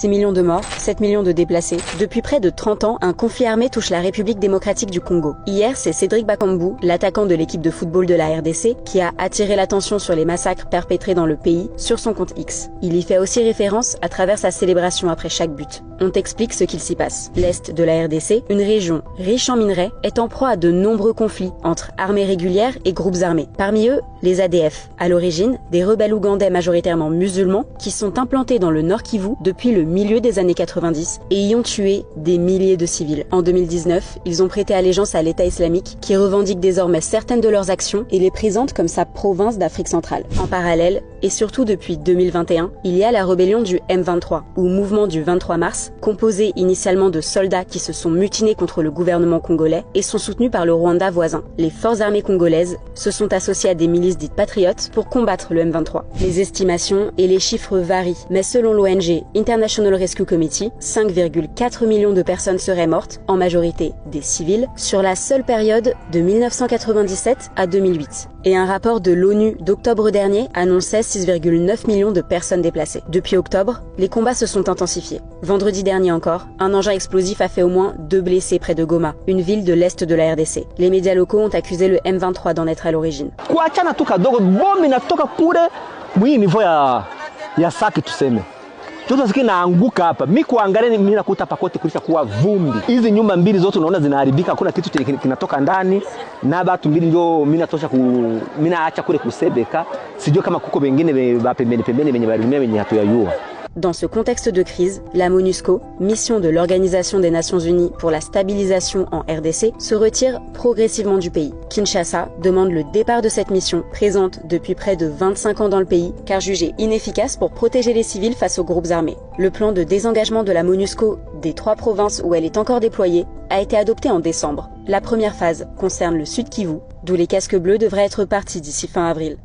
6 millions de morts, 7 millions de déplacés. Depuis près de 30 ans, un conflit armé touche la République démocratique du Congo. Hier, c'est Cédric Bakambu, l'attaquant de l'équipe de football de la RDC, qui a attiré l'attention sur les massacres perpétrés dans le pays sur son compte X. Il y fait aussi référence à travers sa célébration après chaque but. On t'explique ce qu'il s'y passe. L'Est de la RDC, une région riche en minerais, est en proie à de nombreux conflits entre armées régulières et groupes armés. Parmi eux, les ADF. À l'origine, des rebelles ougandais majoritairement musulmans qui sont implantés dans le Nord Kivu depuis le milieu des années 90 et y ont tué des milliers de civils. En 2019, ils ont prêté allégeance à l'État islamique qui revendique désormais certaines de leurs actions et les présente comme sa province d'Afrique centrale. En parallèle, et surtout depuis 2021, il y a la rébellion du M23, ou mouvement du 23 mars, composé initialement de soldats qui se sont mutinés contre le gouvernement congolais et sont soutenus par le Rwanda voisin. Les forces armées congolaises se sont associées à des milices dites patriotes pour combattre le M23. Les estimations et les chiffres varient, mais selon l'ONG International Rescue Committee, 5,4 millions de personnes seraient mortes, en majorité des civils, sur la seule période de 1997 à 2008. Et un rapport de l'ONU d'octobre dernier annonçait 6,9 millions de personnes déplacées. Depuis octobre, les combats se sont intensifiés. Vendredi dernier encore, un engin explosif a fait au moins 2 blessés près de Goma, une ville de l'Est de la RDC. Les médias locaux ont accusé le M23 d'en être à l'origine. Toto ziki naanguka hapa. Mimi kuangalia mimi nakuta pakote kulisha kuwa vumbi. Hizi nyumba mbili zote unaona zinaharibika, kuna kitu kinatoka ndani na batu mbili ndio mimi natosha mimi naacha kule kusebeka. Sijui kama kuko wengine ba pembeni wenye barimia wenye hatuyajua. Dans ce contexte de crise, la MONUSCO, mission de l'Organisation des Nations Unies pour la stabilisation en RDC, se retire progressivement du pays. Kinshasa demande le départ de cette mission, présente depuis près de 25 ans dans le pays, car jugée inefficace pour protéger les civils face aux groupes armés. Le plan de désengagement de la MONUSCO des 3 provinces où elle est encore déployée a été adopté en décembre. La première phase concerne le Sud Kivu, d'où les casques bleus devraient être partis d'ici fin avril.